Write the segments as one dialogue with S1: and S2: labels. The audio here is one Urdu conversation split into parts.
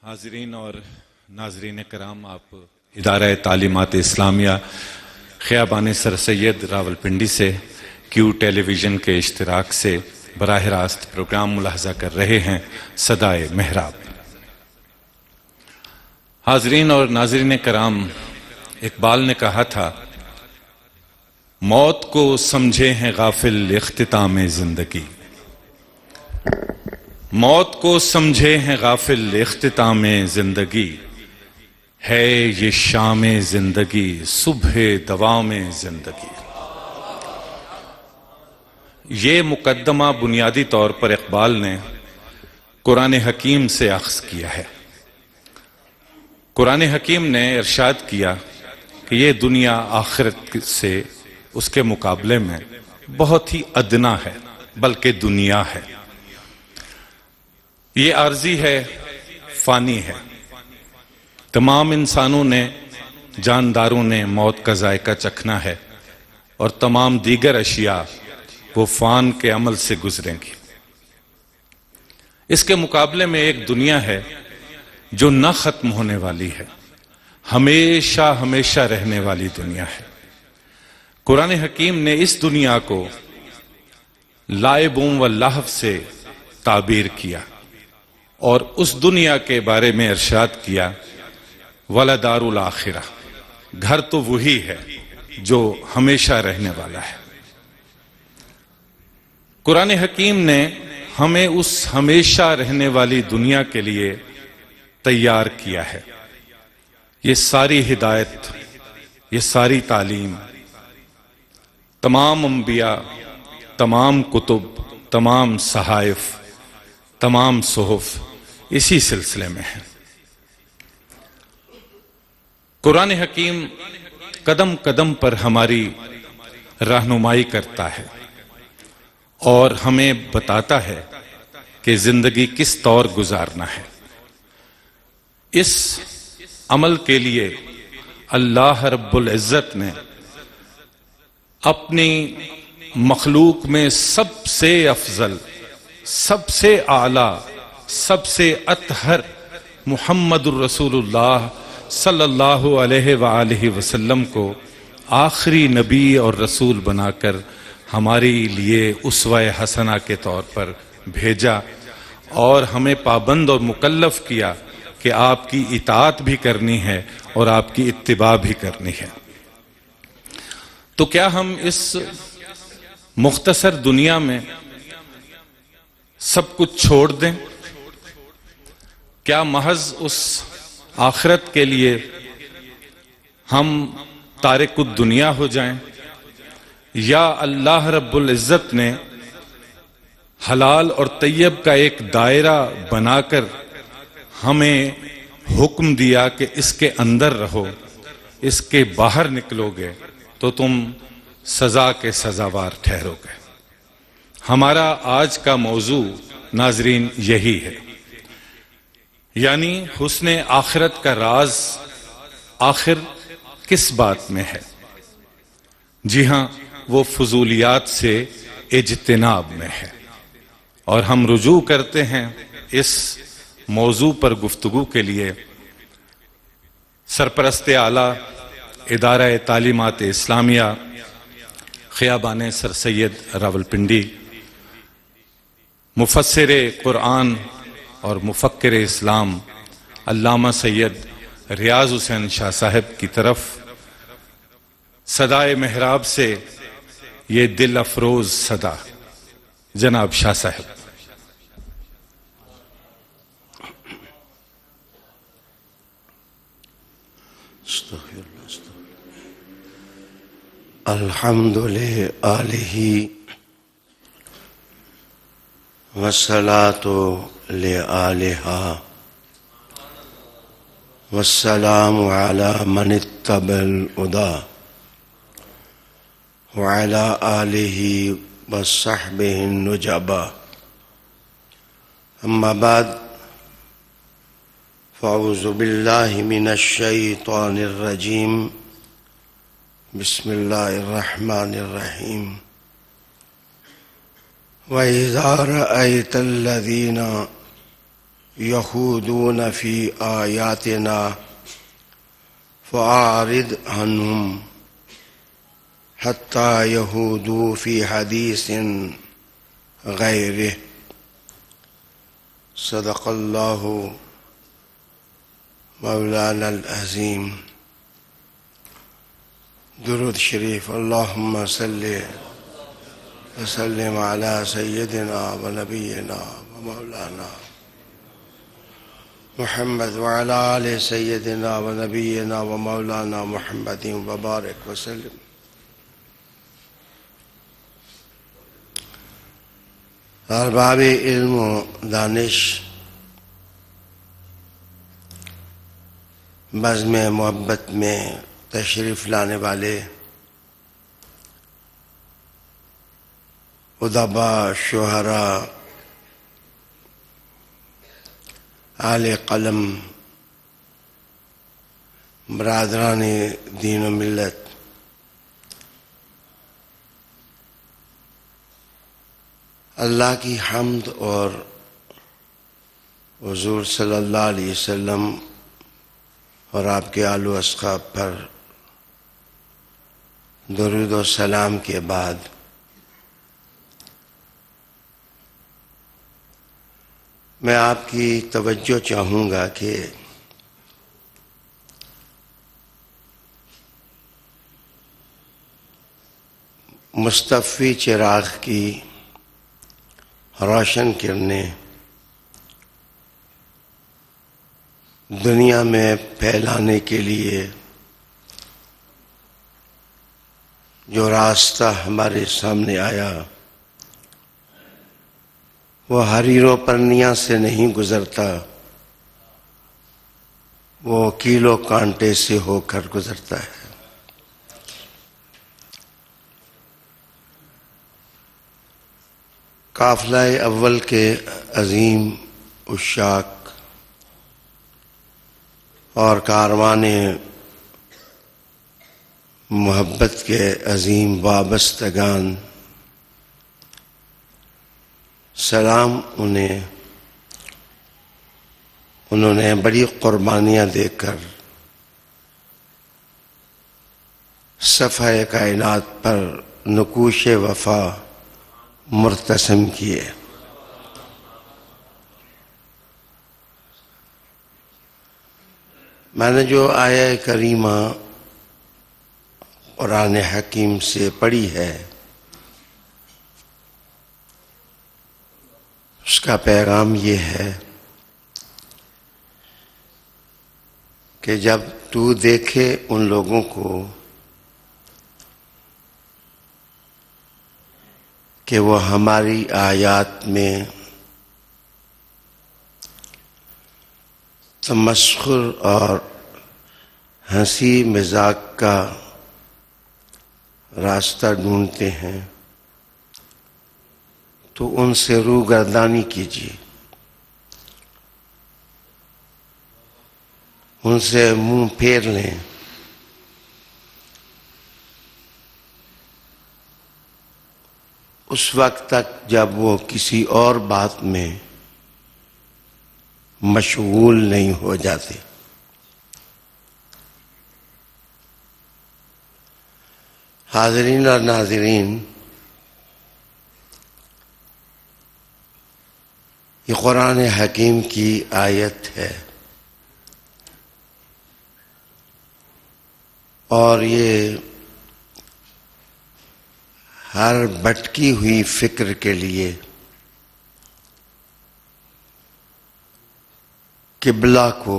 S1: حاضرین اور ناظرین کرام، آپ ادارہ تعلیمات اسلامیہ خیابان سر سید راولپنڈی سے کیو ٹیلی ویژن کے اشتراک سے براہ راست پروگرام ملاحظہ کر رہے ہیں صدائے محراب۔ حاضرین اور ناظرین کرام، اقبال نے کہا تھا، موت کو سمجھے ہیں غافل اختتام زندگی، موت کو سمجھے ہیں غافل اختتام زندگی، ہے یہ شام زندگی صبح دوام زندگی۔ یہ مقدمہ بنیادی طور پر اقبال نے قرآن حکیم سے اخذ کیا ہے۔ قرآن حکیم نے ارشاد کیا کہ یہ دنیا آخرت سے اس کے مقابلے میں بہت ہی ادنا ہے، بلکہ دنیا ہے، یہ عارضی ہے، فانی ہے۔ تمام انسانوں نے، جانداروں نے موت کا ذائقہ چکھنا ہے، اور تمام دیگر اشیاء وہ فان کے عمل سے گزریں گی۔ اس کے مقابلے میں ایک دنیا ہے جو نہ ختم ہونے والی ہے، ہمیشہ ہمیشہ رہنے والی دنیا ہے۔ قرآن حکیم نے اس دنیا کو لائبوں و لہو سے تعبیر کیا اور اس دنیا کے بارے میں ارشاد کیا، وَلَدَارُ الْآخِرَةِ، گھر تو وہی ہے جو ہمیشہ رہنے والا ہے۔ قرآن حکیم نے ہمیں اس ہمیشہ رہنے والی دنیا کے لیے تیار کیا ہے۔ یہ ساری ہدایت، یہ ساری تعلیم، تمام انبیاء، تمام کتب، تمام صحائف، تمام صحف اسی سلسلے میں ہے۔ قرآن حکیم قدم قدم پر ہماری رہنمائی کرتا ہے اور ہمیں بتاتا ہے کہ زندگی کس طور گزارنا ہے۔ اس عمل کے لیے اللہ رب العزت نے اپنی مخلوق میں سب سے افضل، سب سے اعلیٰ، سب سے اطہر محمد الرسول اللہ صلی اللہ علیہ وآلہ وسلم کو آخری نبی اور رسول بنا کر ہمارے لیے اسوہ حسنہ کے طور پر بھیجا، اور ہمیں پابند اور مکلف کیا کہ آپ کی اطاعت بھی کرنی ہے اور آپ کی اتباع بھی کرنی ہے۔ تو کیا ہم اس مختصر دنیا میں سب کچھ چھوڑ دیں؟ کیا محض اس آخرت کے لیے ہم تارک الدنیا ہو جائیں؟ یا اللہ رب العزت نے حلال اور طیب کا ایک دائرہ بنا کر ہمیں حکم دیا کہ اس کے اندر رہو، اس کے باہر نکلو گے تو تم سزا کے سزاوار ٹھہرو گے؟ ہمارا آج کا موضوع ناظرین یہی ہے، یعنی حسن آخرت کا راز آخر کس بات میں ہے؟ جی ہاں، وہ فضولیات سے اجتناب میں ہے، اور ہم رجوع کرتے ہیں اس موضوع پر گفتگو کے لیے سرپرست اعلیٰ ادارہ تعلیمات اسلامیہ خیابان سر سید راولپنڈی، مفسر قرآن اور مفکر اسلام علامہ سید ریاض حسین شاہ صاحب کی طرف صدائے محراب سے یہ دل افروز صدا، جناب شاہ صاحب۔
S2: الحمد للہ والصلاة لآلہا والسلام علی من اتبع الہدی وعلی آلہ وصحبہ النجبا، اما بعد فاعوذ باللہ من الشیطان الرجیم، بسم اللہ الرحمن الرحیم۔ وَإِذَا رَأَيْتَ الَّذِينَ يخوضون في آياتنا فأعرض عنهم حتى يخوضوا في حديث غيره صدق الله مولانا العظیم. درود شریف. اللهم صل وسلم على سيدنا ونبينا ومولانا محمد وعلى آل سيدنا ونبينا ومولانا محمد وبارك وسلم. ارباب علم و دانش، بزم محبت میں تشریف لانے والے ادبا، شعراء، اہل قلم، برادران دین و ملت، اللہ کی حمد اور حضور صلی اللہ علیہ وسلم اور آپ کے آل و اصحاب پر درود و سلام کے بعد میں آپ کی توجہ چاہوں گا کہ مصطفی چراغ کی روشن کرنیں دنیا میں پھیلانے کے لیے جو راستہ ہمارے سامنے آیا وہ حریر و پرنیاں سے نہیں گزرتا، وہ کیل و کانٹے سے ہو کر گزرتا ہے. قافلہ اول کے عظیم عشاق اور کاروان محبت کے عظیم وابستگان، سلام انہوں نے بڑی قربانیاں دے کر صفحہ کائنات پر نقوش وفا مرتسم کیے. میں نے جو آیہ کریمہ قرآن حکیم سے پڑھی ہے اس کا پیغام یہ ہے کہ جب تو دیکھے ان لوگوں کو کہ وہ ہماری آیات میں تمسخر اور ہنسی مذاق کا راستہ ڈھونڈتے ہیں تو ان سے روگردانی کیجیے، ان سے منہ پھیر لیں. اس وقت تک جب وہ کسی اور بات میں مشغول نہیں ہو جاتے. حاضرین اور ناظرین، یہ قرآن حکیم کی آیت ہے اور یہ ہر بھٹکی ہوئی فکر کے لیے قبلہ کو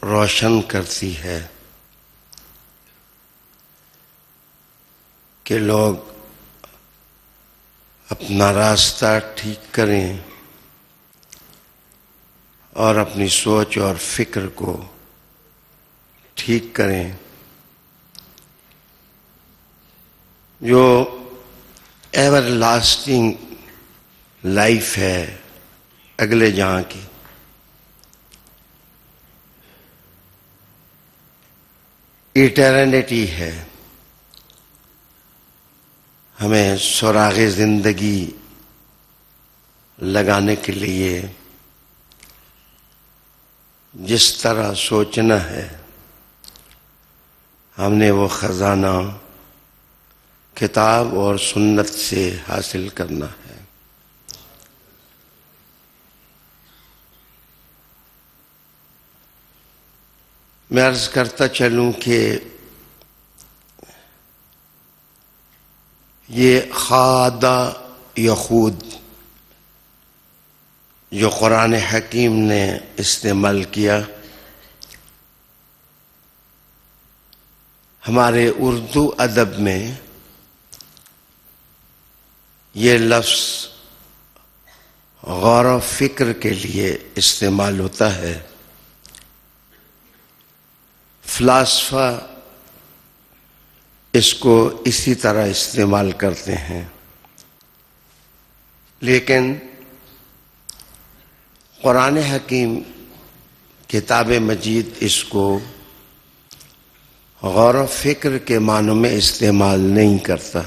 S2: روشن کرتی ہے کہ لوگ اپنا راستہ ٹھیک کریں اور اپنی سوچ اور فکر کو ٹھیک کریں. جو ایور لاسٹنگ لائف ہے اگلے جہاں کی، ایٹرنیٹی ہے، ہمیں سراغ زندگی لگانے کے لیے جس طرح سوچنا ہے ہم نے وہ خزانہ کتاب اور سنت سے حاصل کرنا ہے۔ میں عرض کرتا چلوں کہ یہ خادہ یخود جو قرآن حکیم نے استعمال کیا، ہمارے اردو ادب میں یہ لفظ غور و فکر کے لیے استعمال ہوتا ہے۔ فلاسفہ اس کو اسی طرح استعمال کرتے ہیں، لیکن قرآن حکیم کتاب مجید اس کو غور و فکر کے معنوں میں استعمال نہیں کرتا۔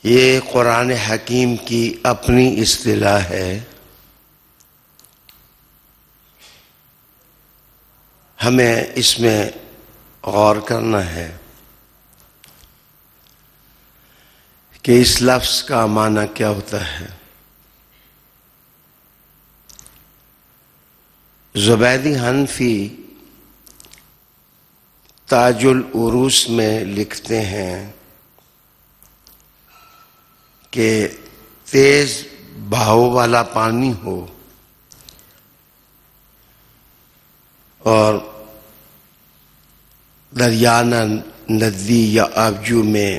S2: یہ قرآن حکیم کی اپنی اصطلاح ہے۔ ہمیں اس میں غور کرنا ہے کہ اس لفظ کا معنی کیا ہوتا ہے۔ زبیدی حنفی تاج العروس میں لکھتے ہیں کہ تیز بہاؤ والا پانی ہو اور دریا، ندی یا آبجو میں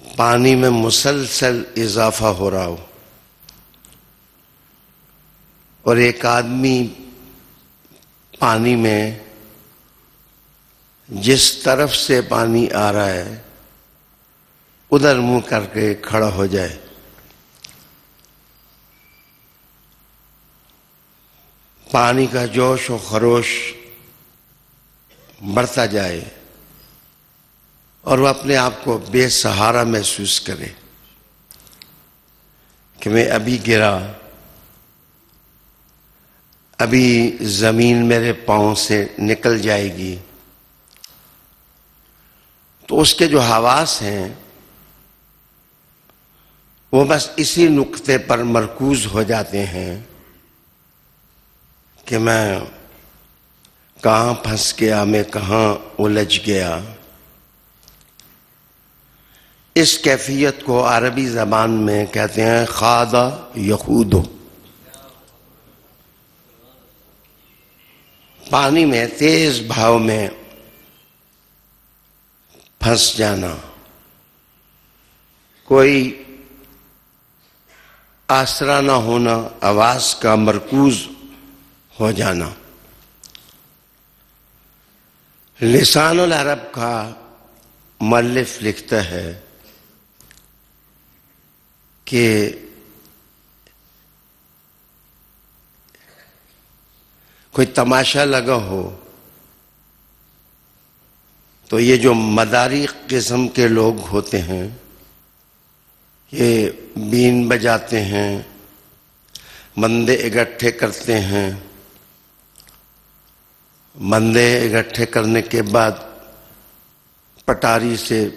S2: پانی میں مسلسل اضافہ ہو رہا ہو اور ایک آدمی پانی میں جس طرف سے پانی آ رہا ہے ادھر منہ کر کے کھڑا ہو جائے، پانی کا جوش و خروش بڑھتا جائے اور وہ اپنے آپ کو بے سہارا محسوس کرے کہ میں ابھی گرا، ابھی زمین میرے پاؤں سے نکل جائے گی، تو اس کے جو حواس ہیں وہ بس اسی نقطے پر مرکوز ہو جاتے ہیں کہ میں کہاں پھنس گیا، میں کہاں الجھ گیا۔ اس کیفیت کو عربی زبان میں کہتے ہیں خادہ یخود، پانی میں تیز بہاؤ میں پھنس جانا، کوئی آسرا نہ ہونا، آواز کا مرکوز ہو جانا۔ لسان العرب کا مؤلف لکھتا ہے کہ کوئی تماشا لگا ہو تو یہ جو مداری قسم کے لوگ ہوتے ہیں یہ بین بجاتے ہیں، مندے اکٹھے کرتے ہیں، مندے اکٹھے کرنے کے بعد پٹاری سے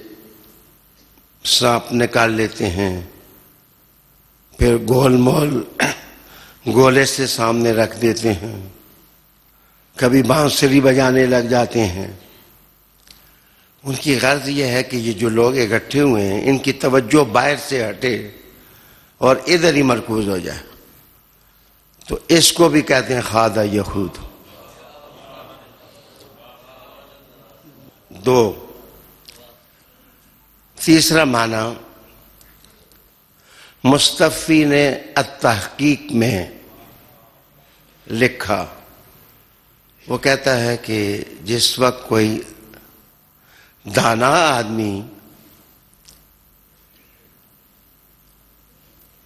S2: سانپ نکال لیتے ہیں، پھر گول مول گولے سے سامنے رکھ دیتے ہیں، کبھی بانسری بجانے لگ جاتے ہیں۔ ان کی غرض یہ ہے کہ یہ جو لوگ اکٹھے ہوئے ہیں ان کی توجہ باہر سے ہٹے اور ادھر ہی مرکوز ہو جائے، تو اس کو بھی کہتے ہیں خادہ یخود۔ دو، تیسرا معنی مصطفی نے التحقیق میں لکھا، وہ کہتا ہے کہ جس وقت کوئی دانا آدمی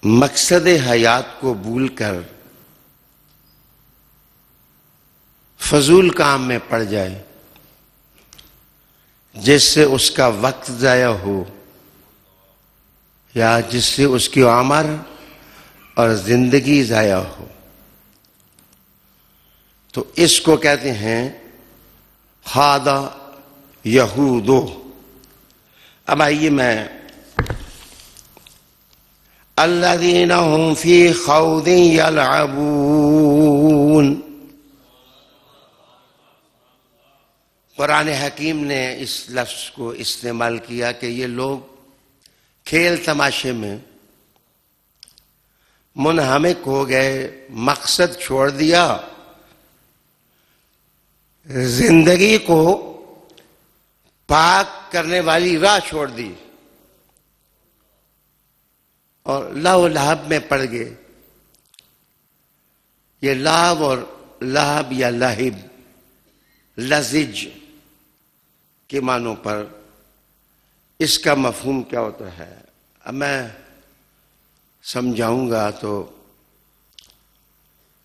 S2: مقصد حیات کو بھول کر فضول کام میں پڑ جائے جس سے اس کا وقت ضائع ہو یا جس سے اس کی عمر اور زندگی ضائع ہو، تو اس کو کہتے ہیں خاض یہودو۔ اب آئیے میں الذین هم فی خوض یلعبون، قرآن حکیم نے اس لفظ کو استعمال کیا کہ یہ لوگ کھیل تماشے میں منہمک ہو گئے، مقصد چھوڑ دیا، زندگی کو پاک کرنے والی راہ چھوڑ دی اور لہو لہب میں پڑ گئے۔ یہ لہب اور لہب یا لہب لزج کے معنوں پر اس کا مفہوم کیا ہوتا ہے، اب میں سمجھاؤں گا تو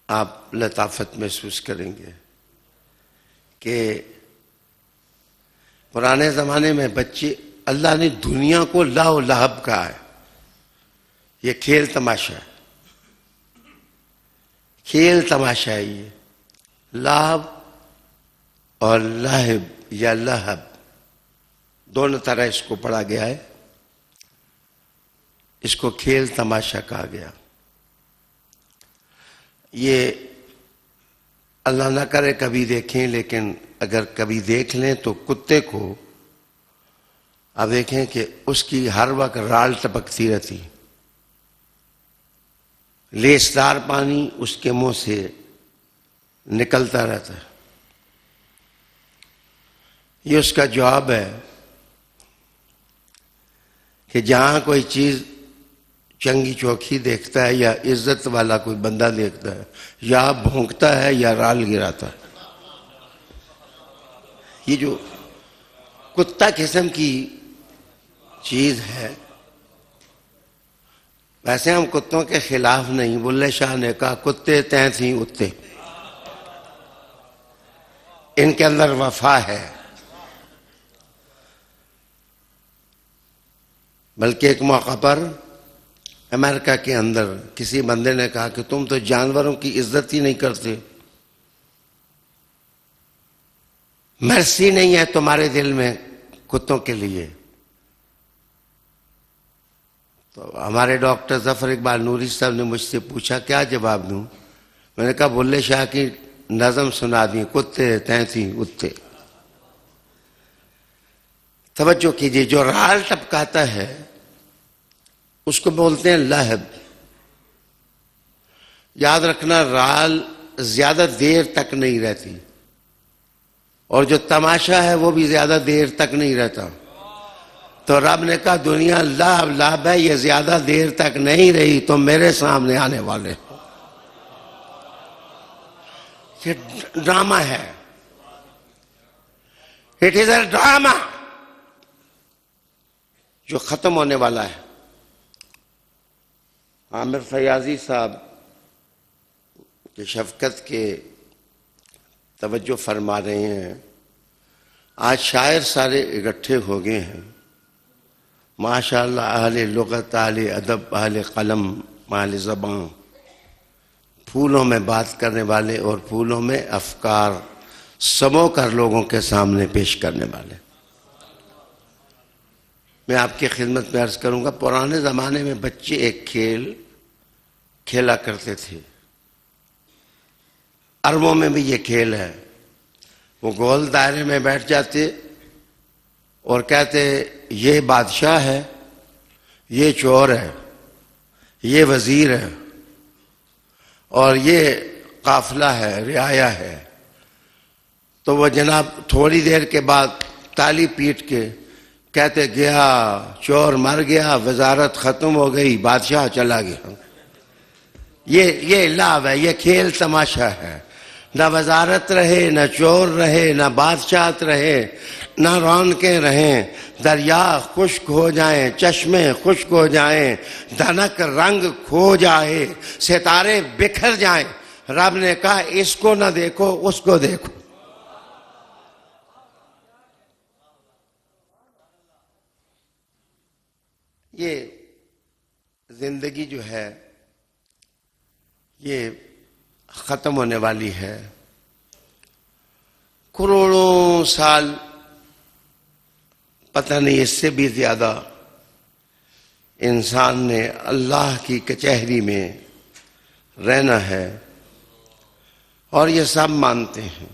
S2: آپ لطافت محسوس کریں گے کہ پرانے زمانے میں بچے، اللہ نے دنیا کو لہو لہب کہا ہے، یہ کھیل تماشا ہے، کھیل تماشا ہے یہ لہب اور لہب یا لہب دونوں طرح اس کو پڑھا گیا ہے، اس کو کھیل تماشا کہا گیا۔ یہ اللہ نہ کرے کبھی دیکھیں، لیکن اگر کبھی دیکھ لیں تو کتے کو آپ دیکھیں کہ اس کی ہر وقت رال ٹپکتی رہتی، لیسدار پانی اس کے منہ سے نکلتا رہتا ہے۔ یہ اس کا جواب ہے کہ جہاں کوئی چیز چنگی چوکھی دیکھتا ہے یا عزت والا کوئی بندہ دیکھتا ہے، یا بھونکتا ہے یا رال گراتا ہے۔ یہ جو کتا قسم کی چیز ہے، ویسے ہم کتوں کے خلاف نہیں، بلے شاہ نے کہا کتے تیں تھیں اتے، ان کے اندر وفا ہے۔ بلکہ ایک موقع پر امریکہ کے اندر کسی بندے نے کہا کہ تم تو جانوروں کی عزت ہی نہیں کرتے، مرسی نہیں ہے تمہارے دل میں کتوں کے لیے۔ تو ہمارے ڈاکٹر ظفر اقبال نوری صاحب نے مجھ سے پوچھا کیا جواب دوں، میں نے کہا بلے شاہ کی نظم سنا دی، کتے تیں تھیں اتے۔ توجہ کیجئے، جو رال ٹپکاتا ہے اس کو بولتے ہیں لہب۔ یاد رکھنا رال زیادہ دیر تک نہیں رہتی، اور جو تماشا ہے وہ بھی زیادہ دیر تک نہیں رہتا۔ تو رب نے کہا دنیا لہب لہب ہے، یہ زیادہ دیر تک نہیں رہی، تو میرے سامنے آنے والے یہ ڈرامہ ہے، اٹ از اے ڈرامہ جو ختم ہونے والا ہے۔ عامر فیاضی صاحب کے شفقت کے توجہ فرما رہے ہیں، آج شاعر سارے اکٹھے ہو گئے ہیں، ماشاءاللہ، اہل لغت، اہل ادب، اہل قلم، اہل زبان، پھولوں میں بات کرنے والے اور پھولوں میں افکار سمو کر لوگوں کے سامنے پیش کرنے والے۔ میں آپ کی خدمت میں عرض کروں گا، پرانے زمانے میں بچے ایک کھیل کھیلا کرتے تھے، عربوں میں بھی یہ کھیل ہے۔ وہ گول دائرے میں بیٹھ جاتے اور کہتے یہ بادشاہ ہے، یہ چور ہے، یہ وزیر ہے، اور یہ قافلہ ہے، رعایا ہے۔ تو وہ جناب تھوڑی دیر کے بعد تالی پیٹ کے کہتے گیا، چور مر گیا، وزارت ختم ہو گئی، بادشاہ چلا گیا۔ یہ لعب ہے، یہ کھیل تماشا ہے۔ نہ وزارت رہے، نہ چور رہے، نہ بادشاہت رہے، نہ رونقیں رہیں، دریا خشک ہو جائیں، چشمے خشک ہو جائیں، دھنک رنگ کھو جائے، ستارے بکھر جائیں، رب نے کہا اس کو نہ دیکھو، اس کو دیکھو۔ یہ زندگی جو ہے یہ ختم ہونے والی ہے. کروڑوں سال، پتہ نہیں اس سے بھی زیادہ، انسان نے اللہ کی کچہری میں رہنا ہے، اور یہ سب مانتے ہیں.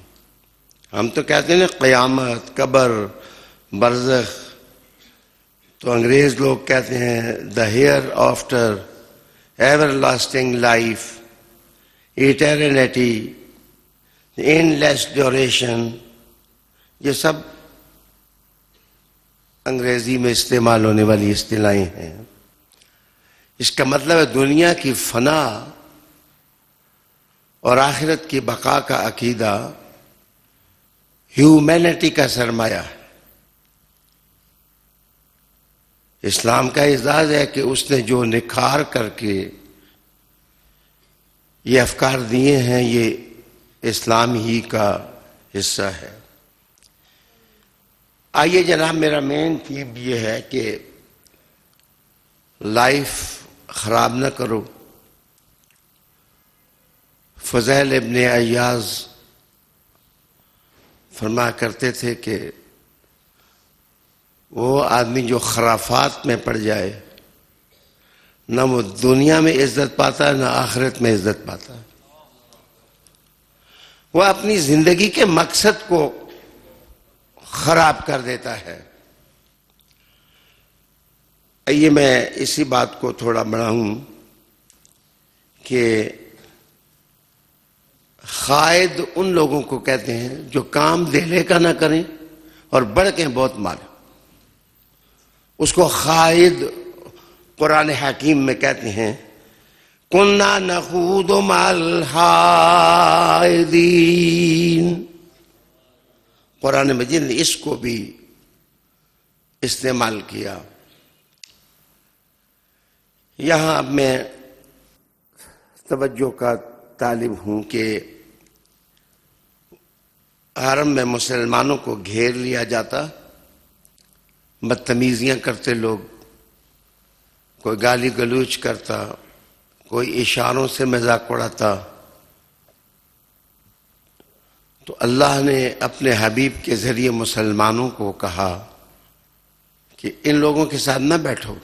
S2: ہم تو کہتے ہیں نا قیامت، قبر، برزخ، تو انگریز لوگ کہتے ہیں the hereafter, everlasting life, eternity, endless duration. یہ سب انگریزی میں استعمال ہونے والی اصطلاحیں ہیں. اس کا مطلب ہے دنیا کی فنا اور آخرت کی بقا کا عقیدہ ہیومینٹی کا سرمایہ ہے. اسلام کا اعزاز ہے کہ اس نے جو نکھار کر کے یہ افکار دیے ہیں، یہ اسلام ہی کا حصہ ہے. آئیے جناب، میرا مین تھیم یہ ہے کہ لائف خراب نہ کرو. فضیل ابن عیاض فرمایا کرتے تھے کہ وہ آدمی جو خرافات میں پڑ جائے، نہ وہ دنیا میں عزت پاتا ہے، نہ آخرت میں عزت پاتا ہے. وہ اپنی زندگی کے مقصد کو خراب کر دیتا ہے. آئیے میں اسی بات کو تھوڑا بڑھاؤں کہ خائد ان لوگوں کو کہتے ہیں جو کام دہلے کا نہ کریں اور بڑھکیں بہت ماریں. اس کو خائد قرآن حکیم میں کہتے ہیں کُنَّا نَخُوضُ مَعَ الْخَائِضِينَ. قرآن مجید نے اس کو بھی استعمال کیا. یہاں اب میں توجہ کا طالب ہوں کہ حرم میں مسلمانوں کو گھیر لیا جاتا، بدتمیزیاں کرتے لوگ، کوئی گالی گلوچ کرتا، کوئی اشاروں سے مذاق اڑاتا. تو اللہ نے اپنے حبیب کے ذریعے مسلمانوں کو کہا کہ ان لوگوں کے ساتھ نہ بیٹھو.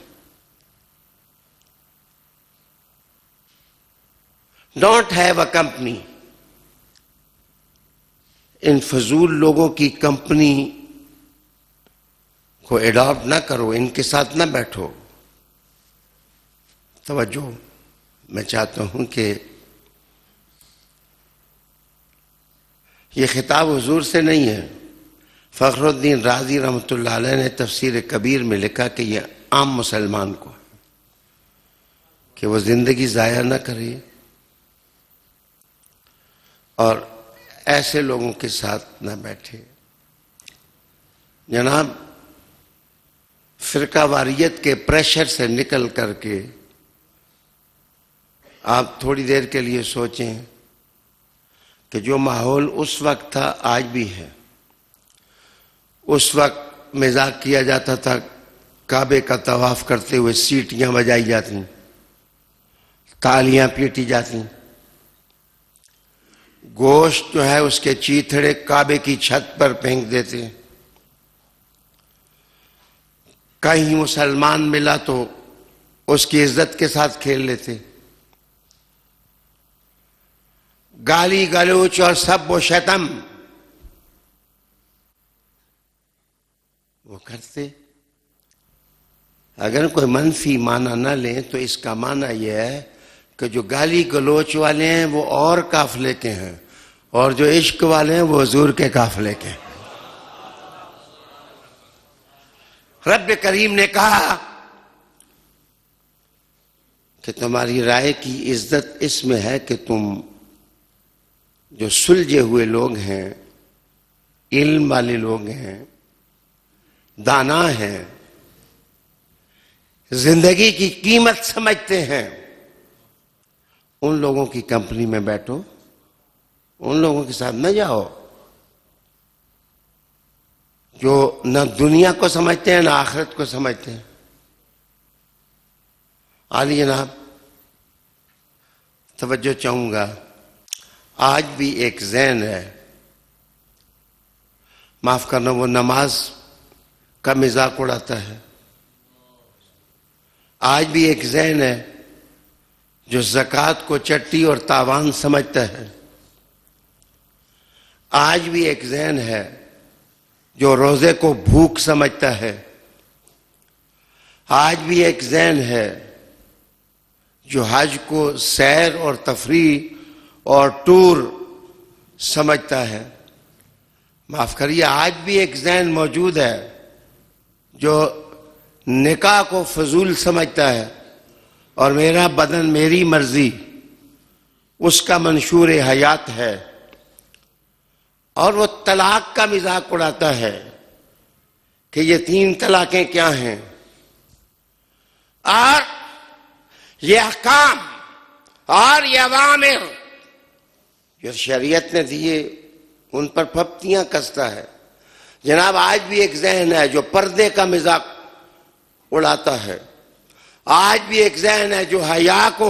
S2: Don't have a company. ان فضول لوگوں کی کمپنی کو ایڈاپٹ نہ کرو، ان کے ساتھ نہ بیٹھو. توجہ، میں چاہتا ہوں کہ یہ خطاب حضور سے نہیں ہے. فخر الدین رازی رحمۃ اللہ علیہ نے تفسیر کبیر میں لکھا کہ یہ عام مسلمان کو ہے کہ وہ زندگی ضائع نہ کرے اور ایسے لوگوں کے ساتھ نہ بیٹھے. جناب، فرقہ واریت کے پریشر سے نکل کر کے آپ تھوڑی دیر کے لیے سوچیں کہ جو ماحول اس وقت تھا آج بھی ہے. اس وقت مذاق کیا جاتا تھا، کعبے کا طواف کرتے ہوئے سیٹیاں بجائی جاتی، تالیاں پیٹی جاتی، گوشت جو ہے اس کے چیتھڑے کعبے کی چھت پر پھینک دیتے. کہیں مسلمان ملا تو اس کی عزت کے ساتھ کھیل لیتے. گالی گلوچ اور سب و شتم وہ کرتے. اگر کوئی منفی معنی نہ لیں تو اس کا معنی یہ ہے کہ جو گالی گلوچ والے ہیں وہ اور قافلے کے ہیں، اور جو عشق والے ہیں وہ حضور کے قافلے کے ہیں. رب کریم نے کہا کہ تمہاری رائے کی عزت اس میں ہے کہ تم جو سلجھے ہوئے لوگ ہیں، علم والے لوگ ہیں، دانا ہیں، زندگی کی قیمت سمجھتے ہیں، ان لوگوں کی کمپنی میں بیٹھو، ان لوگوں کے ساتھ نہ جاؤ جو نہ دنیا کو سمجھتے ہیں نہ آخرت کو سمجھتے ہیں. عالی جناب توجہ چاہوں گا، آج بھی ایک ذہن ہے، معاف کرنا، وہ نماز کا مذاق اڑاتا ہے۔ آج بھی ایک ذہن ہے جو زکوٰۃ کو چٹی اور تاوان سمجھتا ہے۔ آج بھی ایک ذہن ہے جو روزے کو بھوک سمجھتا ہے۔ آج بھی ایک ذہن ہے جو حج کو سیر اور تفریح اور ٹور سمجھتا ہے۔ معاف کریے، آج بھی ایک ذہن موجود ہے جو نکاح کو فضول سمجھتا ہے اور میرا بدن میری مرضی اس کا منشور حیات ہے، اور وہ طلاق کا مذاق اڑاتا ہے کہ یہ 3 طلاقیں کیا ہیں، اور یہ احکام اور یہ اوامر جو شریعت نے دیے ان پر پھپتیاں کستا ہے۔ جناب، آج بھی ایک ذہن ہے جو پردے کا مذاق اڑاتا ہے۔ آج بھی ایک ذہن ہے جو حیا کو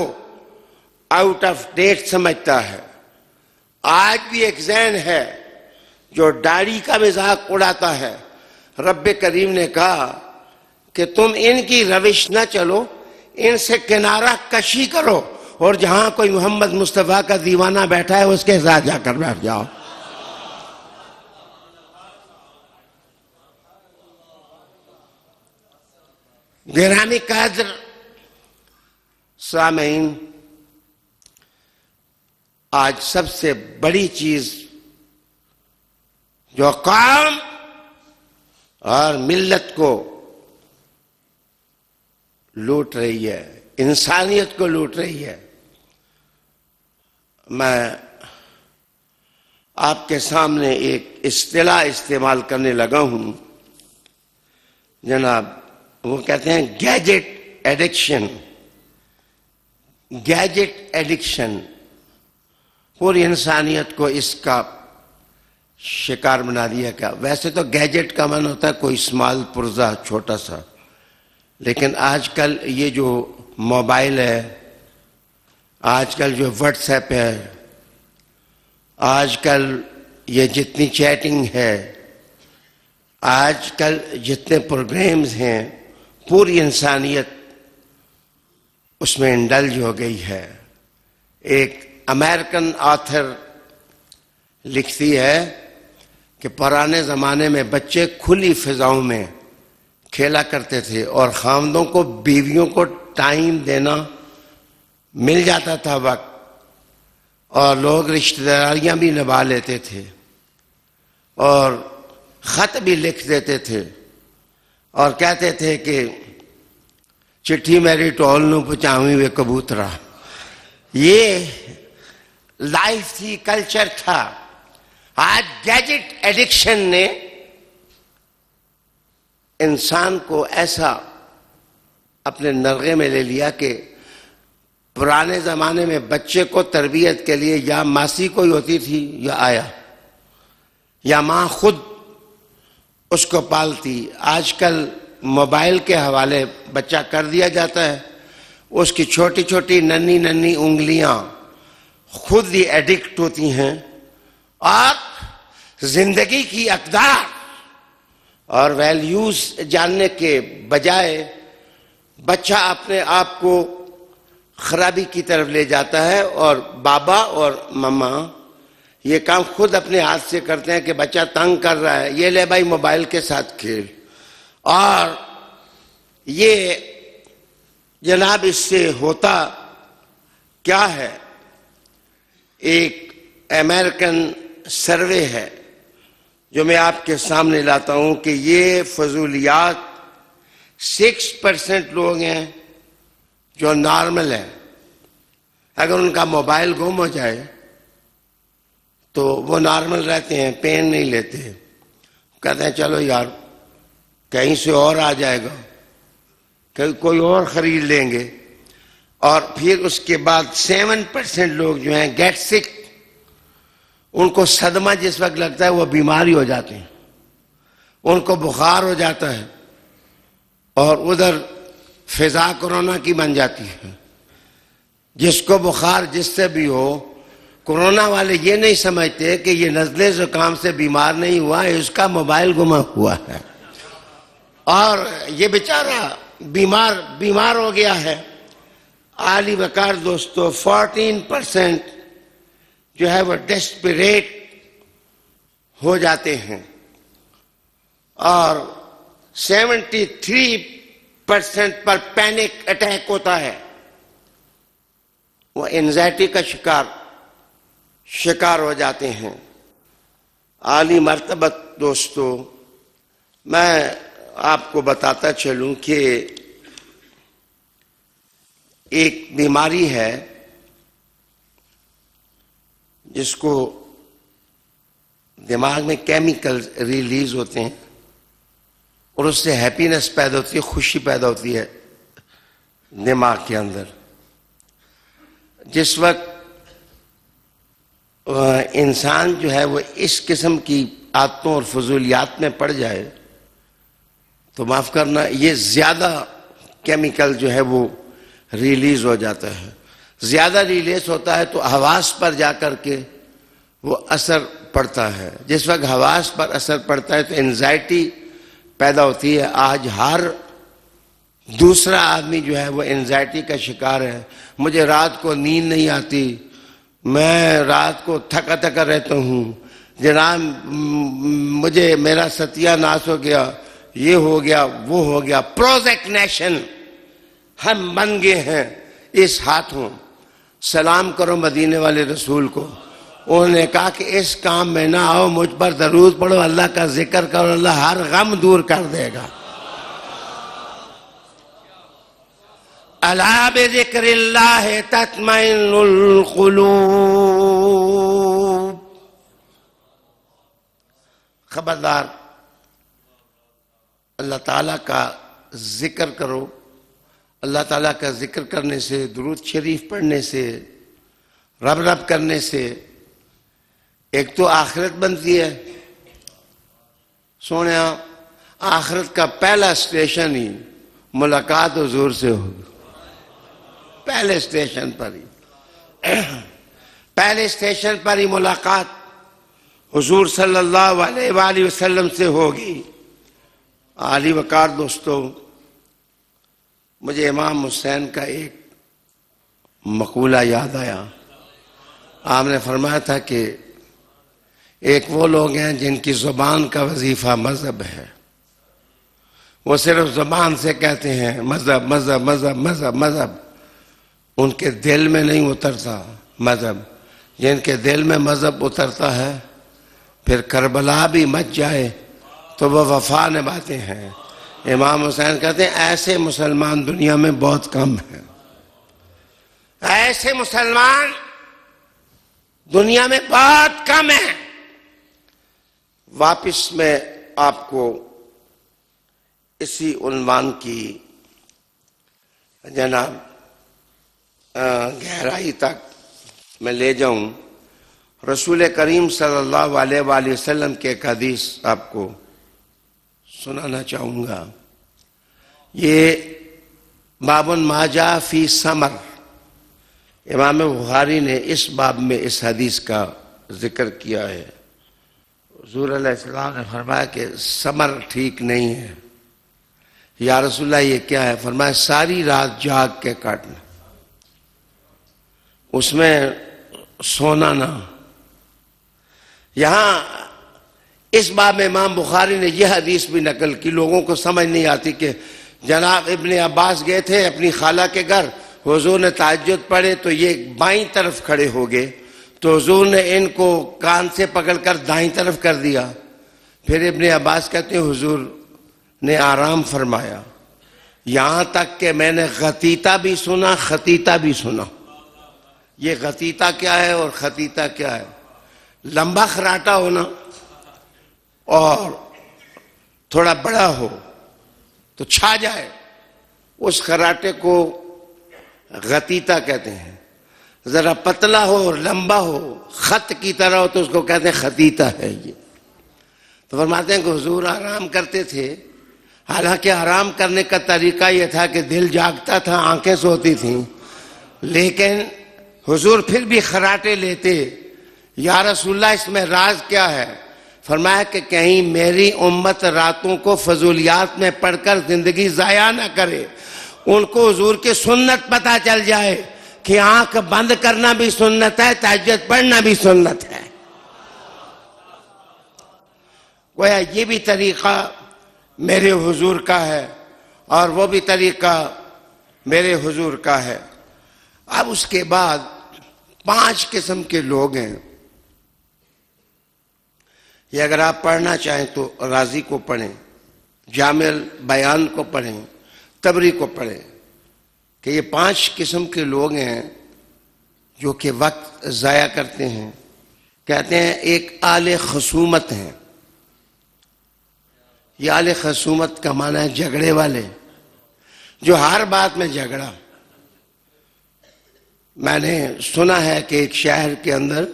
S2: آؤٹ آف ڈیٹ سمجھتا ہے۔ آج بھی ایک ذہن ہے جو داڑھی کا مذاق اڑاتا ہے۔ رب کریم نے کہا کہ تم ان کی روش نہ چلو، ان سے کنارہ کشی کرو، اور جہاں کوئی محمد مصطفیٰ کا دیوانہ بیٹھا ہے اس کے ساتھ جا کر بیٹھ جاؤ۔ گرامی قدر سامعین، آج سب سے بڑی چیز جو قوم اور ملت کو لوٹ رہی ہے، انسانیت کو لوٹ رہی ہے، میں آپ کے سامنے ایک اصطلاح استعمال کرنے لگا ہوں جناب، وہ کہتے ہیں گیجٹ ایڈکشن۔ گیجٹ ایڈکشن پوری انسانیت کو اس کا شکار بنا دیا۔ کیا ویسے تو گیجٹ کا معنی ہوتا ہے کوئی اسمال پرزہ، چھوٹا سا، لیکن آج کل یہ جو موبائل ہے، آج کل جو واٹس ایپ ہے، آج کل یہ جتنی چیٹنگ ہے، آج کل جتنے پروگرامز ہیں، پوری انسانیت اس میں انڈلج ہو گئی ہے۔ ایک امریکن آتھر لکھتی ہے کہ پرانے زمانے میں بچے کھلی فضاؤں میں کھیلا کرتے تھے اور خاوندوں کو بیویوں کو ٹائم دینا مل جاتا تھا وقت، اور لوگ رشتہ داریاں بھی نبھا لیتے تھے اور خط بھی لکھ دیتے تھے اور کہتے تھے کہ چٹھی میری ٹول نو پہنچاویں وے کبوترا۔ یہ لائف تھی، کلچر تھا۔ آج گیجٹ ایڈکشن نے انسان کو ایسا اپنے نرغے میں لے لیا کہ پرانے زمانے میں بچے کو تربیت کے لیے یا ماسی کوئی ہوتی تھی یا آیا، یا ماں خود اس کو پالتی۔ آج کل موبائل کے حوالے بچہ کر دیا جاتا ہے، اس کی چھوٹی چھوٹی ننھی ننھی انگلیاں خود ہی ایڈکٹ ہوتی ہیں، اور زندگی کی اقدار اور ویلیوز جاننے کے بجائے بچہ اپنے آپ کو خرابی کی طرف لے جاتا ہے، اور بابا اور مما یہ کام خود اپنے ہاتھ سے کرتے ہیں کہ بچہ تنگ کر رہا ہے، یہ لے بھائی موبائل کے ساتھ کھیل۔ اور یہ جناب اس سے ہوتا کیا ہے؟ ایک امریکن سروے ہے جو میں آپ کے سامنے لاتا ہوں کہ یہ فضولیات 6% لوگ ہیں جو نارمل ہیں، اگر ان کا موبائل گم ہو جائے تو وہ نارمل رہتے ہیں، پین نہیں لیتے، کہتے ہیں چلو یار کہیں سے اور آ جائے گا، کہیں کوئی اور خرید لیں گے۔ اور پھر اس کے بعد 7% لوگ جو ہیں گیٹ سک، ان کو صدمہ جس وقت لگتا ہے وہ بیماری ہو جاتے ہیں، ان کو بخار ہو جاتا ہے، اور ادھر فضا کورونا کی بن جاتی ہے۔ جس کو بخار جس سے بھی ہو، کورونا والے یہ نہیں سمجھتے کہ یہ نزلے زکام سے بیمار نہیں ہوا، اس کا موبائل گما ہوا ہے اور یہ بیچارہ بیمار ہو گیا ہے۔ عالی وقار دوستو، 14% جو ہے وہ ڈیسپریٹ ہو جاتے ہیں اور 73% پر پینک اٹیک ہوتا ہے، وہ اینزائٹی کا شکار ہو جاتے ہیں۔ عالی مرتبہ دوستو، میں آپ کو بتاتا چلوں کہ ایک بیماری ہے جس کو دماغ میں کیمیکل ریلیز ہوتے ہیں اور اس سے ہیپینس پیدا ہوتی ہے، خوشی پیدا ہوتی ہے دماغ کے اندر۔ جس وقت انسان جو ہے وہ اس قسم کی عادتوں اور فضولیات میں پڑ جائے تو معاف کرنا، یہ زیادہ کیمیکل جو ہے وہ ریلیز ہو جاتا ہے۔ زیادہ ریلیز ہوتا ہے تو حواس پر جا کر کے وہ اثر پڑتا ہے۔ جس وقت حواس پر اثر پڑتا ہے تو انزائٹی پیدا ہوتی ہے۔ آج ہر دوسرا آدمی جو ہے وہ انزائٹی کا شکار ہے۔ مجھے رات کو نیند نہیں آتی، میں رات کو تھکا رہتا ہوں، جناب مجھے میرا ستیہ ناش ہو گیا، یہ ہو گیا وہ ہو گیا۔ پروزیکنیشن ہم بن گئے ہیں اس ہاتھوں۔ سلام کرو مدینے والے رسول کو، انہوں نے کہا کہ اس کام میں نہ آؤ، مجھ پر درود پڑھو، اللہ کا ذکر کرو، اللہ ہر غم دور کر دے گا۔ الا بذکر اللہ تطمئن القلوب۔ خبردار، اللہ تعالیٰ کا ذکر کرو۔ اللہ تعالیٰ کا ذکر کرنے سے، درود شریف پڑھنے سے، رب کرنے سے ایک تو آخرت بنتی ہے۔ سونے آخرت کا پہلا اسٹیشن ہی ملاقات حضور سے ہوگی، پہلے اسٹیشن پر ہی ملاقات حضور صلی اللہ علیہ وآلہ وسلم سے ہوگی۔ عالی وقار دوستو، مجھے امام حسین کا ایک مقولہ یاد آیا۔ آپ نے فرمایا تھا کہ ایک وہ لوگ ہیں جن کی زبان کا وظیفہ مذہب ہے، وہ صرف زبان سے کہتے ہیں مذہب مذہب مذہب مذہب مذہب، ان کے دل میں نہیں اترتا مذہب۔ جن کے دل میں مذہب اترتا ہے پھر کربلا بھی مچ جائے تو وہ وفا نبھاتے ہیں۔ امام حسین کہتے ہیں ایسے مسلمان دنیا میں بہت کم ہیں، ایسے مسلمان دنیا میں بہت کم ہیں۔ واپس میں آپ کو اسی عنوان کی جناب گہرائی تک میں لے جاؤں۔ رسول کریم صلی اللہ علیہ وآلہ وسلم کے ایک حدیث آپ کو سنانا چاہوں گا۔ یہ باب ما جاء فی ثمر، امام بخاری نے اس باب میں اس حدیث کا ذکر کیا ہے۔ حضور علیہ السلام نے فرمایا کہ ثمر ٹھیک نہیں ہے۔ یا رسول اللہ یہ کیا ہے؟ فرمایا ساری رات جاگ کے کاٹنا، اس میں سونا نہ۔ یہاں اس باب میں امام بخاری نے یہ حدیث بھی نقل کی۔ لوگوں کو سمجھ نہیں آتی کہ جناب ابن عباس گئے تھے اپنی خالہ کے گھر، حضور نے تہجد پڑھے تو یہ بائیں طرف کھڑے ہو گئے، تو حضور نے ان کو کان سے پکڑ کر دائیں طرف کر دیا۔ پھر ابن عباس کہتے ہیں حضور نے آرام فرمایا، یہاں تک کہ میں نے غتیطہ بھی سنا، خطیطہ بھی سنا۔ یہ غتیطہ کیا ہے اور خطیطہ کیا ہے؟ لمبا خراٹا ہونا اور تھوڑا بڑا ہو تو چھا جائے، اس خراٹے کو غتیطہ کہتے ہیں۔ ذرا پتلا ہو اور لمبا ہو، خط کی طرح ہو تو اس کو کہتے ہیں خطیطہ ہے یہ۔ تو فرماتے ہیں کہ حضور آرام کرتے تھے، حالانکہ آرام کرنے کا طریقہ یہ تھا کہ دل جاگتا تھا، آنکھیں سوتی تھیں، لیکن حضور پھر بھی خراٹے لیتے، یا رسول اللہ اس میں راز کیا ہے؟ فرمایا کہ کہیں میری امت راتوں کو فضولیات میں پڑھ کر زندگی ضائع نہ کرے، ان کو حضور کی سنت پتہ چل جائے کہ آنکھ بند کرنا بھی سنت ہے، تہجد پڑھنا بھی سنت ہے۔ گویا یہ بھی طریقہ میرے حضور کا ہے اور وہ بھی طریقہ میرے حضور کا ہے۔ اب اس کے بعد 5 قسم کے لوگ ہیں۔ یہ اگر آپ پڑھنا چاہیں تو رازی کو پڑھیں، جامع بیان کو پڑھیں، طبری کو پڑھیں، کہ یہ 5 قسم کے لوگ ہیں جو کہ وقت ضائع کرتے ہیں۔ کہتے ہیں ایک اہل خصومت ہیں۔ یہ اہل خصومت کا معنی ہے جھگڑے والے، جو ہر بات میں جھگڑا۔ میں نے سنا ہے کہ ایک شہر کے اندر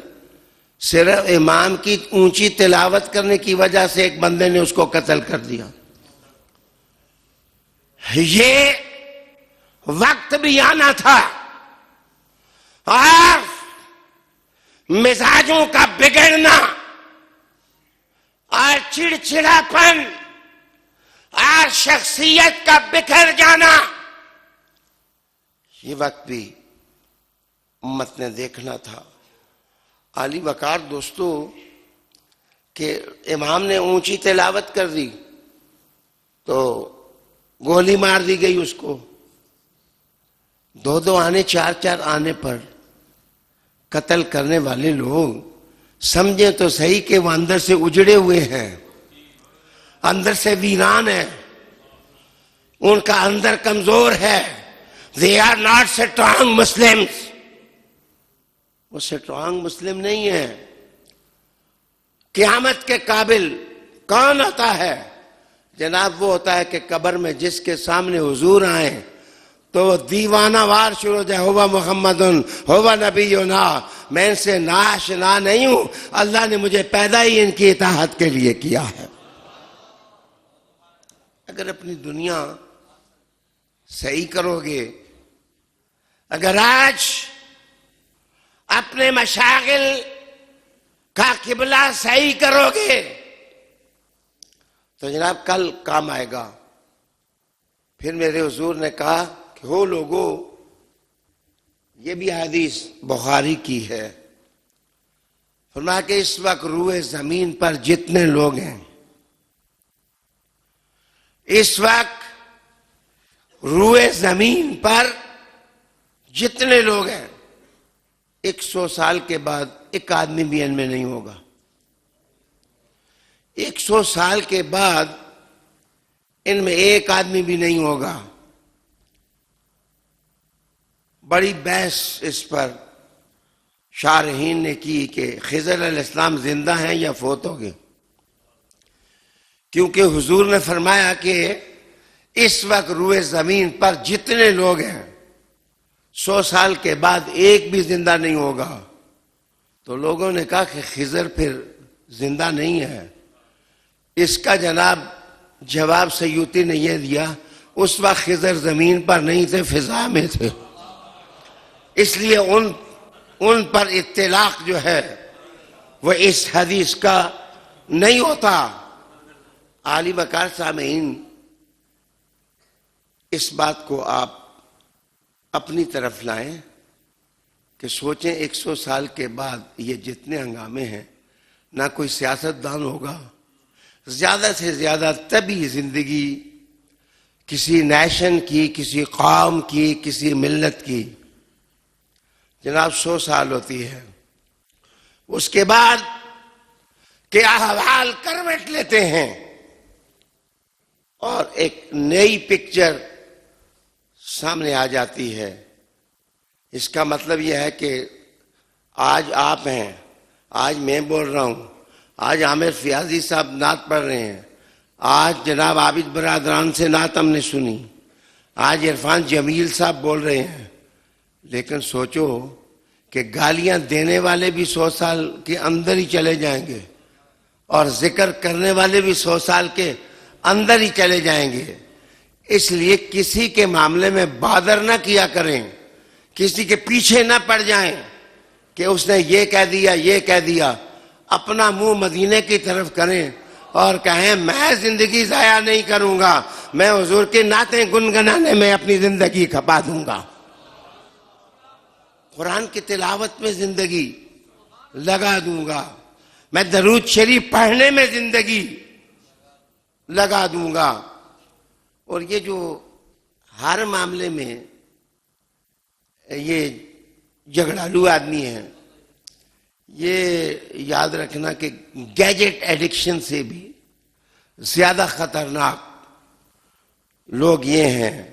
S2: صرف امام کی اونچی تلاوت کرنے کی وجہ سے ایک بندے نے اس کو قتل کر دیا۔ یہ وقت بھی آنا تھا اور مزاجوں کا بگڑنا اور چڑچڑاپن اور شخصیت کا بکھر جانا، یہ وقت بھی امت نے دیکھنا تھا۔ عالی وقار دوستو کہ امام نے اونچی تلاوت کر دی تو گولی مار دی گئی اس کو، 2 آنے 4 آنے پر قتل کرنے والے لوگ سمجھیں تو صحیح کہ وہ اندر سے اجڑے ہوئے ہیں، اندر سے ویران ہے، ان کا اندر کمزور ہے۔ They are not strong Muslims۔ وہ سٹرانگ مسلم نہیں ہے۔ قیامت کے قابل کون ہوتا ہے؟ جناب وہ ہوتا ہے کہ قبر میں جس کے سامنے حضور آئیں تو وہ دیوانہ وار شروع ہو جائے، ہوا محمدن ہوا نبینا، میں ان سے ناشنا نہیں ہوں، اللہ نے مجھے پیدا ہی ان کی اطاعت کے لیے کیا ہے۔ اگر اپنی دنیا صحیح کرو گے، اگر آج اپنے مشاغل کا قبلہ صحیح کرو گے تو جناب کل کام آئے گا۔ پھر میرے حضور نے کہا کہ ہو لوگو، یہ بھی حدیث بخاری کی ہے، فرمایا کہ اس وقت روئے زمین پر جتنے لوگ ہیں، اس وقت روئے زمین پر جتنے لوگ ہیں، 100 سال کے بعد ایک آدمی بھی ان میں نہیں ہوگا۔ 100 سال کے بعد ان میں ایک آدمی بھی نہیں ہوگا۔ بڑی بحث اس پر شارحین نے کی کہ خضر علیہ السلام زندہ ہیں یا فوت ہو گئے، کیونکہ حضور نے فرمایا کہ اس وقت روئے زمین پر جتنے لوگ ہیں 100 سال کے بعد ایک بھی زندہ نہیں ہوگا۔ تو لوگوں نے کہا کہ خضر پھر زندہ نہیں ہے۔ اس کا جناب جواب سیوطی نے یہ دیا، اس وقت خضر زمین پر نہیں تھے، فضا میں تھے، اس لیے ان پر اطلاق جو ہے وہ اس حدیث کا نہیں ہوتا۔ عالی وقار سامعین، اس بات کو آپ اپنی طرف لائیں کہ سوچیں 100 سال کے بعد یہ جتنے ہنگامے ہیں، نہ کوئی سیاستدان ہوگا، زیادہ سے زیادہ طبی زندگی کسی نیشن کی، کسی قوم کی، کسی ملت کی جناب 100 سال ہوتی ہے۔ اس کے بعد کہ احوال کروٹ لیتے ہیں اور ایک نئی پکچر سامنے آ جاتی ہے۔ اس کا مطلب یہ ہے کہ آج آپ ہیں، آج میں بول رہا ہوں، آج عامر فیاضی صاحب نعت پڑھ رہے ہیں، آج جناب عابد برادران سے نعت ہم نے سنی، آج عرفان جمیل صاحب بول رہے ہیں، لیکن سوچو کہ گالیاں دینے والے بھی 100 سال کے اندر ہی چلے جائیں گے اور ذکر کرنے والے بھی 100 سال کے اندر ہی چلے جائیں گے۔ اس لیے کسی کے معاملے میں بادر نہ کیا کریں کسی کے پیچھے نہ پڑ جائیں کہ اس نے یہ کہہ دیا یہ کہہ دیا. اپنا منہ مدینے کی طرف کریں اور کہیں میں زندگی ضائع نہیں کروں گا, میں حضور کی نعتیں گنگنانے میں اپنی زندگی کھپا دوں گا, قرآن کی تلاوت میں زندگی لگا دوں گا, میں درود شریف پڑھنے میں زندگی لگا دوں گا. اور یہ جو ہر معاملے میں یہ جھگڑالو آدمی ہیں, یہ یاد رکھنا کہ گیجٹ ایڈکشن سے بھی زیادہ خطرناک لوگ یہ ہیں.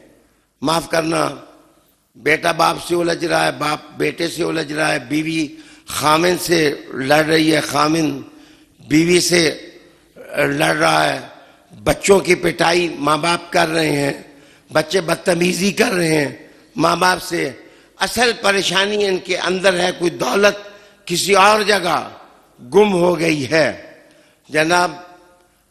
S2: معاف کرنا, بیٹا باپ سے الجھ رہا ہے, باپ بیٹے سے الجھ رہا ہے, بیوی خامن سے لڑ رہی ہے, خامن بیوی سے لڑ رہا ہے, بچوں کی پٹائی ماں باپ کر رہے ہیں, بچے بدتمیزی کر رہے ہیں ماں باپ سے. اصل پریشانی ان کے اندر ہے, کوئی دولت کسی اور جگہ گم ہو گئی ہے. جناب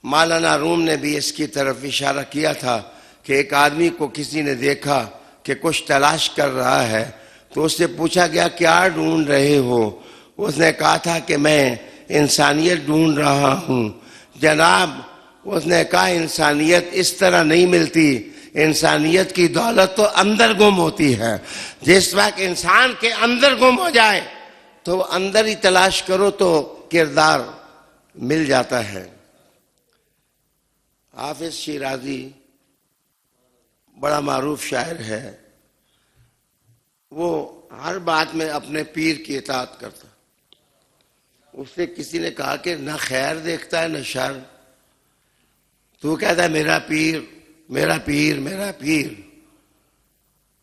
S2: مولانا روم نے بھی اس کی طرف اشارہ کیا تھا کہ ایک آدمی کو کسی نے دیکھا کہ کچھ تلاش کر رہا ہے, تو اس سے پوچھا گیا کیا ڈھونڈ رہے ہو؟ اس نے کہا تھا کہ میں انسانیت ڈھونڈ رہا ہوں. جناب اس نے کہا انسانیت اس طرح نہیں ملتی, انسانیت کی دولت تو اندر گم ہوتی ہے. جس وقت انسان کے اندر گم ہو جائے تو اندر ہی تلاش کرو تو کردار مل جاتا ہے. حافظ شیرازی بڑا معروف شاعر ہے, وہ ہر بات میں اپنے پیر کی اطاعت کرتا. اس سے کسی نے کہا کہ نہ خیر دیکھتا ہے نہ شر, تو کہتا ہے میرا پیر میرا پیر میرا پیر.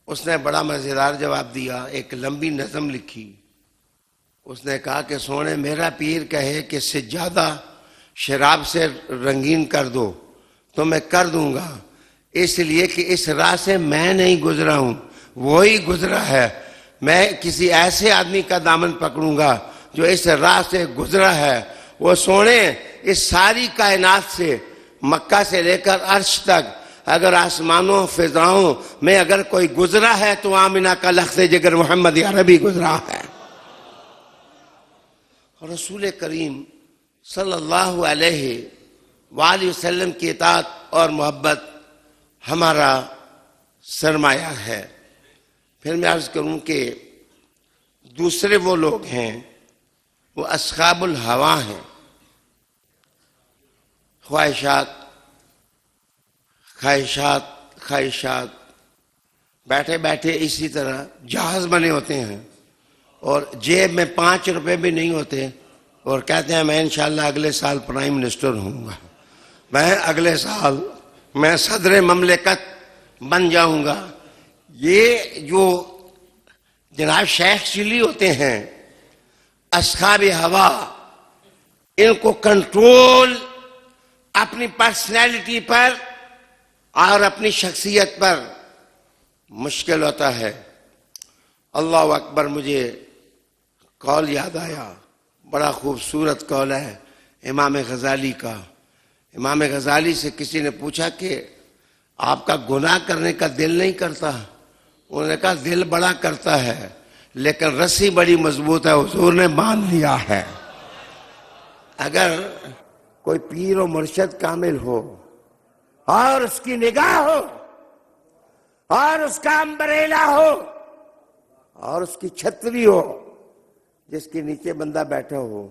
S2: اس نے بڑا مزیدار جواب دیا, ایک لمبی نظم لکھی. اس نے کہا کہ سونے میرا پیر کہے کہ سجادہ شراب سے رنگین کر دو تو میں کر دوں گا, اس لیے کہ اس راہ سے میں نہیں گزرا ہوں, وہی گزرا ہے. میں کسی ایسے آدمی کا دامن پکڑوں گا جو اس راہ سے گزرا ہے. وہ سونے اس ساری کائنات سے, مکہ سے لے کر عرش تک, اگر آسمانوں فضاؤں میں اگر کوئی گزرا ہے تو آمنہ کا لخت جگر محمد عربی گزرا ہے. اور رسول کریم صلی اللہ علیہ وآلہ وسلم کی اطاعت اور محبت ہمارا سرمایہ ہے. پھر میں عرض کروں کہ دوسرے وہ لوگ ہیں وہ اصحاب الہوا ہیں, خواہشات خواہشات خواہشات, بیٹھے بیٹھے اسی طرح جہاز بنے ہوتے ہیں اور جیب میں 5 روپے بھی نہیں ہوتے اور کہتے ہیں میں انشاءاللہ اگلے سال پرائم منسٹر ہوں گا, میں اگلے سال میں صدر مملکت بن جاؤں گا. یہ جو جناب شیخ چلی ہوتے ہیں اصحاب ہوا, ان کو کنٹرول اپنی پرسنالٹی پر اور اپنی شخصیت پر مشکل ہوتا ہے. اللہ اکبر, مجھے قول یاد آیا, بڑا خوبصورت قول ہے امام غزالی کا. امام غزالی سے کسی نے پوچھا کہ آپ کا گناہ کرنے کا دل نہیں کرتا؟ انہوں نے کہا دل بڑا کرتا ہے لیکن رسی بڑی مضبوط ہے, حضور نے باندھ لیا ہے. اگر کوئی پیر و مرشد کامل ہو اور اس کی نگاہ ہو اور اس کا امبریلا ہو اور اس کی چھتری ہو جس کے نیچے بندہ بیٹھا ہو,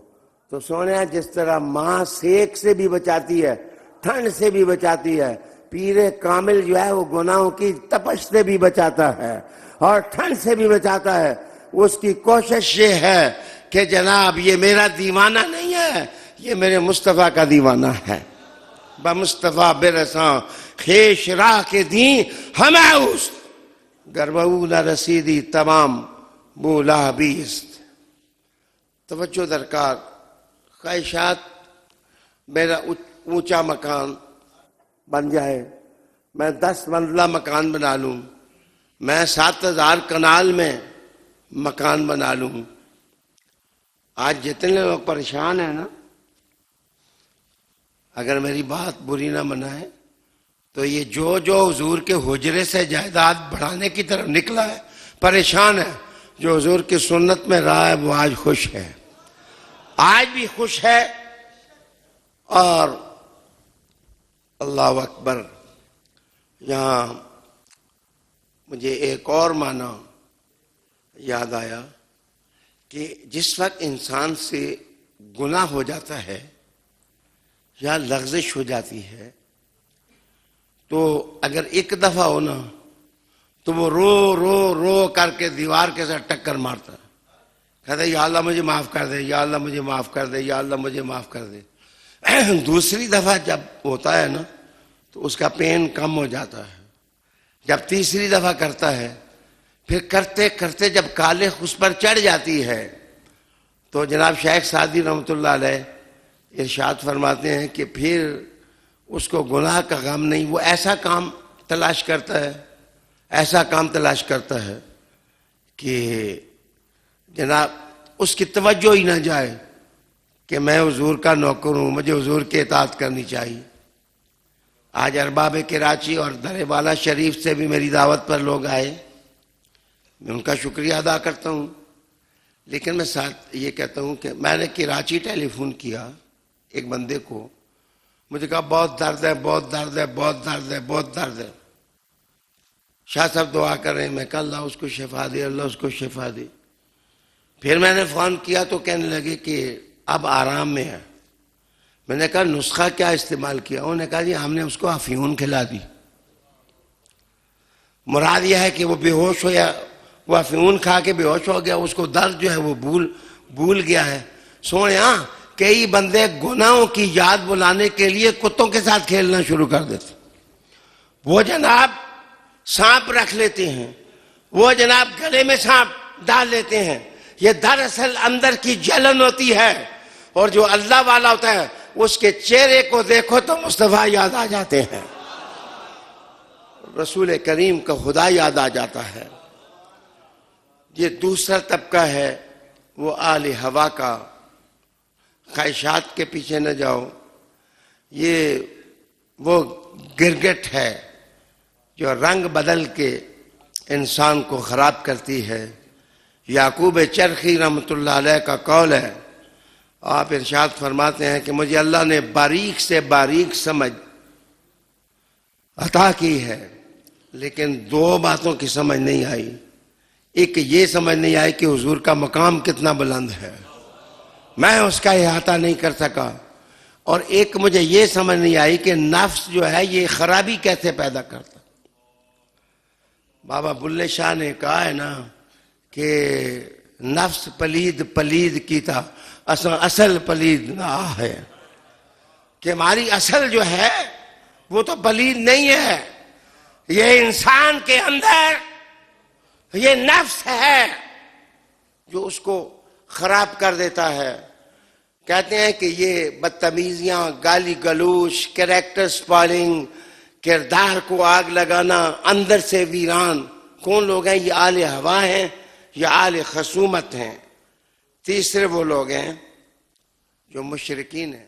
S2: تو سونے جس طرح ماں سیک سے بھی بچاتی ہے, ٹھنڈ سے بھی بچاتی ہے, پیر کامل جو ہے وہ گناہوں کی تپش سے بھی بچاتا ہے اور ٹھنڈ سے بھی بچاتا ہے. اس کی کوشش یہ ہے کہ جناب یہ میرا دیوانہ نہیں ہے, یہ میرے مصطفیٰ کا دیوانہ ہے. بمصطفیٰ برساں خیش راہ کے دین ہمیں اس گربو نہ رسیدی تمام بولا بیست. توجہ درکار. خواہشات, میرا اونچا مکان بن جائے, میں 10 منزلہ مکان بنا لوں, میں 7000 کنال میں مکان بنا لوں. آج جتنے لوگ پریشان ہیں نا, اگر میری بات بری نہ منائے تو یہ جو حضور کے حجرے سے جائیداد بڑھانے کی طرف نکلا ہے پریشان ہے. جو حضور کی سنت میں رہا ہے وہ آج خوش ہے, آج بھی خوش ہے. اور اللہ اکبر, یہاں مجھے ایک اور معنی یاد آیا کہ جس وقت انسان سے گناہ ہو جاتا ہے یا لغزش ہو جاتی ہے تو اگر ایک دفعہ ہو نا تو وہ رو رو رو کر کے دیوار کے ساتھ ٹکر مارتا ہے, کہتا ہے یا اللہ مجھے معاف کر دے, یا اللہ مجھے معاف کر دے, یا اللہ مجھے معاف کر دے. دوسری دفعہ جب ہوتا ہے نا تو اس کا پین کم ہو جاتا ہے. جب تیسری دفعہ کرتا ہے, پھر کرتے کرتے جب کالخ اس پر چڑھ جاتی ہے تو جناب شیخ سعدی رحمۃ اللہ علیہ ارشاد فرماتے ہیں کہ پھر اس کو گناہ کا غم نہیں, وہ ایسا کام تلاش کرتا ہے, ایسا کام تلاش کرتا ہے کہ جناب اس کی توجہ ہی نہ جائے کہ میں حضور کا نوکر ہوں, مجھے حضور کی اطاعت کرنی چاہیے. آج ارباب کراچی اور در بالا شریف سے بھی میری دعوت پر لوگ آئے, میں ان کا شکریہ ادا کرتا ہوں. لیکن میں ساتھ یہ کہتا ہوں کہ میں نے کراچی ٹیلی فون کیا ایک بندے کو, مجھے کہا بہت درد ہے, بہت درد ہے, بہت درد ہے, بہت درد ہے. شاہ صاحب دعا کر رہے ہیں. میں کہا اللہ اس کو شفا دے, اللہ اس کو شفا دے. پھر میں نے فون کیا تو کہنے لگے کہ اب آرام میں ہے. میں نے کہا نسخہ کیا استعمال کیا؟ انہوں نے کہا جی ہم نے اس کو افیون کھلا دی. مراد یہ ہے کہ وہ بے ہوش ہو, یا وہ افیون کھا کے بے ہوش ہو گیا, اس کو درد جو ہے وہ بھول گیا ہے. سونے ہاں کئی بندے گناہوں کی یاد بلانے کے لیے کتوں کے ساتھ کھیلنا شروع کر دیتے. وہ جناب سانپ رکھ لیتے ہیں, وہ جناب گلے میں سانپ ڈال لیتے ہیں. یہ دراصل اندر کی جلن ہوتی ہے, اور جو اللہ والا ہوتا ہے اس کے چہرے کو دیکھو تو مصطفیٰ یاد آ جاتے ہیں, رسول کریم کا خدا یاد آ جاتا ہے. یہ دوسرا طبقہ ہے وہ آل ہوا کا. خواہشات کے پیچھے نہ جاؤ, یہ وہ گرگٹ ہے جو رنگ بدل کے انسان کو خراب کرتی ہے. یعقوب چرخی رحمۃ اللہ علیہ کا قول ہے, آپ ارشاد فرماتے ہیں کہ مجھے اللہ نے باریک سے باریک سمجھ عطا کی ہے, لیکن دو باتوں کی سمجھ نہیں آئی. ایک یہ سمجھ نہیں آئی کہ حضور کا مقام کتنا بلند ہے, میں اس کا احاطہ نہیں کر سکا. اور ایک مجھے یہ سمجھ نہیں آئی کہ نفس جو ہے یہ خرابی کیسے پیدا کرتا. بابا بلے شاہ نے کہا ہے نا کہ نفس پلید پلید کی تھا, اصل پلید نہ ہے. کہ ہماری اصل جو ہے وہ تو پلید نہیں ہے, یہ انسان کے اندر یہ نفس ہے جو اس کو خراب کر دیتا ہے. کہتے ہیں کہ یہ بدتمیزیاں, گالی گلوچ, کریکٹر سپائلنگ, کردار کو آگ لگانا, اندر سے ویران. کون لوگ ہیں؟ یہ آل ہوا ہیں یا آل خصومت ہیں. تیسرے وہ لوگ ہیں جو مشرکین ہیں.